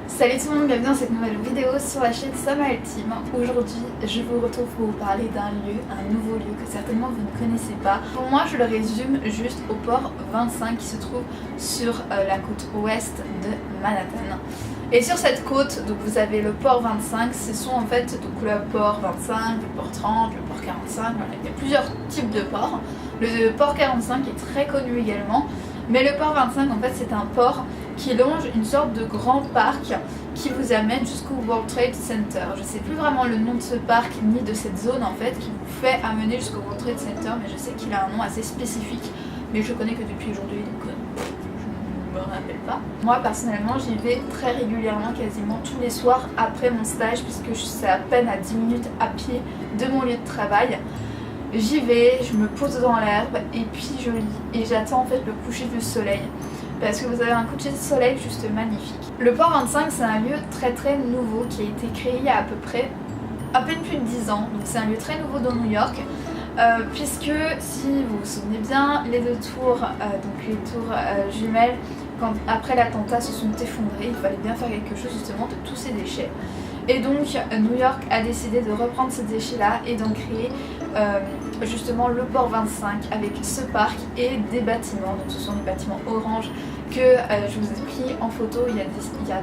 Salut tout le monde, bienvenue dans cette nouvelle vidéo sur la chaîne Summer Team. Aujourd'hui, je vous retrouve pour vous parler d'un lieu, un nouveau lieu que certainement vous ne connaissez pas. Pour moi, je le résume juste au port 25 qui se trouve sur la côte ouest de Manhattan. Et sur cette côte, donc vous avez le port 25, ce sont en fait donc le port 25, le port 30, le port 45, voilà, il y a plusieurs types de ports. Le port 45 est très connu également, mais le port 25 en fait c'est un port qui longe une sorte de grand parc qui vous amène jusqu'au World Trade Center. Je ne sais plus vraiment le nom de ce parc ni de cette zone en fait qui vous fait amener jusqu'au World Trade Center, mais je sais qu'il a un nom assez spécifique, mais je le connais que depuis aujourd'hui donc je ne me rappelle pas. Moi personnellement j'y vais très régulièrement, quasiment tous les soirs après mon stage, puisque c'est à peine à 10 minutes à pied de mon lieu de travail. J'y vais, je me pose dans l'herbe et puis je lis et j'attends en fait le coucher du soleil. Parce que vous avez un coucher de soleil juste magnifique. Le port 25 c'est un lieu très nouveau qui a été créé il y a à peine plus de 10 ans. Donc c'est un lieu très nouveau dans New York. Puisque si vous vous souvenez bien, les deux tours, donc les tours jumelles, après l'attentat se sont effondrées, il fallait bien faire quelque chose justement de tous ces déchets. Et donc New York a décidé de reprendre ces déchets là et d'en créer justement le port 25 avec ce parc et des bâtiments. Donc ce sont des bâtiments orange que je vous ai pris en photo il y a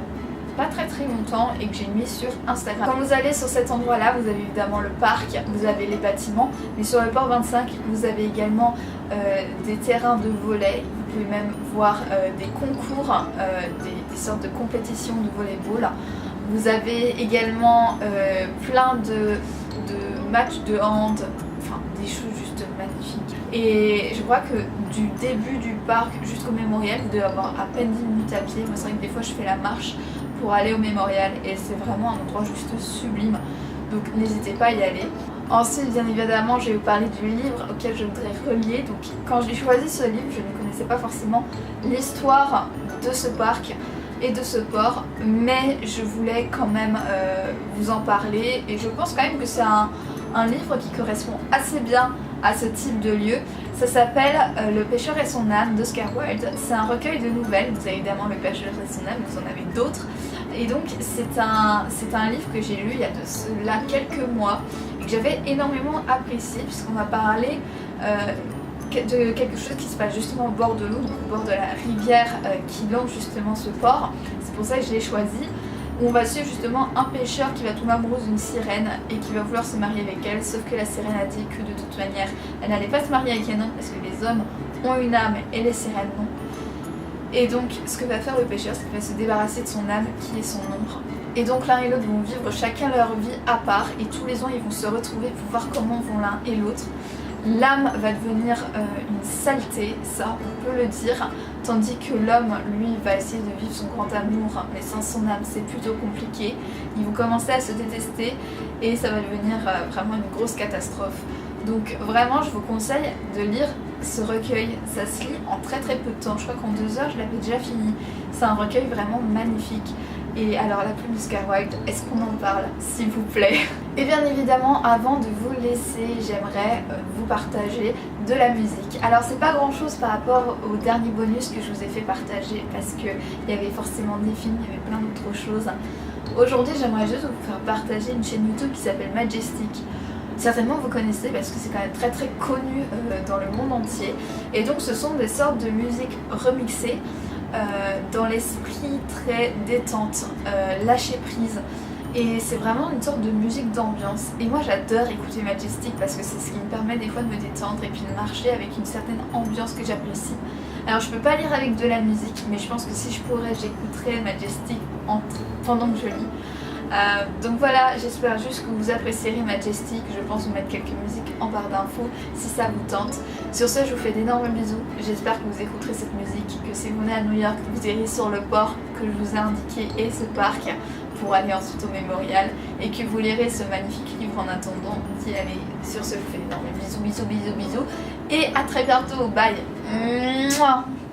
pas très longtemps et que j'ai mis sur Instagram. Quand vous allez sur cet endroit là, vous avez évidemment le parc, vous avez les bâtiments, mais sur le port 25 vous avez également des terrains de volley. Vous pouvez même voir des concours, des sortes de compétitions de volleyball. Vous avez également plein de matchs de hand, enfin des choses juste magnifiques. Et je crois que du début du parc jusqu'au mémorial, vous devez avoir à peine 10 minutes à pied. Moi c'est vrai que des fois je fais la marche pour aller au mémorial et c'est vraiment un endroit juste sublime. Donc n'hésitez pas à y aller. Ensuite, bien évidemment, je vais vous parler du livre auquel je voudrais relier. Donc quand j'ai choisi ce livre, je ne connaissais pas forcément l'histoire de ce parc et de ce port, mais je voulais quand même vous en parler et je pense quand même que c'est un livre qui correspond assez bien à ce type de lieu. Ça s'appelle Le pêcheur et son âme d'Oscar Wilde. C'est un recueil de nouvelles. Vous avez évidemment Le pêcheur et son âme, vous en avez d'autres. Et donc c'est un livre que j'ai lu il y a de cela quelques mois et que j'avais énormément apprécié puisqu'on m'a parlé de quelque chose qui se passe justement au bord de l'eau, donc au bord de la rivière qui longe justement ce port. C'est pour ça que je l'ai choisi. Où on va suivre justement un pêcheur qui va tomber amoureux d'une sirène et qui va vouloir se marier avec elle, sauf que la sirène a dit que de toute manière elle n'allait pas se marier avec un homme parce que les hommes ont une âme et les sirènes non. Et donc ce que va faire le pêcheur, c'est qu'il va se débarrasser de son âme qui est son ombre. Et donc l'un et l'autre vont vivre chacun leur vie à part et tous les ans ils vont se retrouver pour voir comment vont l'un et l'autre. L'âme va devenir une saleté, ça on peut le dire, tandis que l'homme lui va essayer de vivre son grand amour mais sans son âme c'est plutôt compliqué. Ils vont commencer à se détester et ça va devenir vraiment une grosse catastrophe. Donc vraiment je vous conseille de lire ce recueil, ça se lit en très peu de temps, je crois qu'en 2 heures je l'avais déjà fini. C'est un recueil vraiment magnifique. Et alors la plume d'Oscar Wilde, est-ce qu'on en parle s'il vous plaît? Et bien évidemment avant de vous laisser, j'aimerais vous partager de la musique. Alors c'est pas grand chose par rapport au dernier bonus que je vous ai fait partager parce qu'il y avait forcément des films, il y avait plein d'autres choses. Aujourd'hui j'aimerais juste vous faire partager une chaîne YouTube qui s'appelle Majestic. Certainement vous connaissez parce que c'est quand même très connu dans le monde entier. Et donc ce sont des sortes de musique remixées dans l'esprit très détente, lâcher prise. Et c'est vraiment une sorte de musique d'ambiance. Et moi j'adore écouter Majestic parce que c'est ce qui me permet des fois de me détendre et puis de marcher avec une certaine ambiance que j'apprécie. Alors je peux pas lire avec de la musique, mais je pense que si je pourrais, j'écouterais Majestic pendant que je lis. Donc voilà, j'espère juste que vous apprécierez Majestic. Je pense vous mettre quelques musiques en barre d'infos si ça vous tente. Sur ce, je vous fais d'énormes bisous. J'espère que vous écouterez cette musique, que si vous venez à New York, vous irez sur le port que je vous ai indiqué et ce parc pour aller ensuite au mémorial et que vous lirez ce magnifique livre en attendant d'y aller. Sur ce, je vous fais d'énormes bisous et à très bientôt. Bye. Mouah.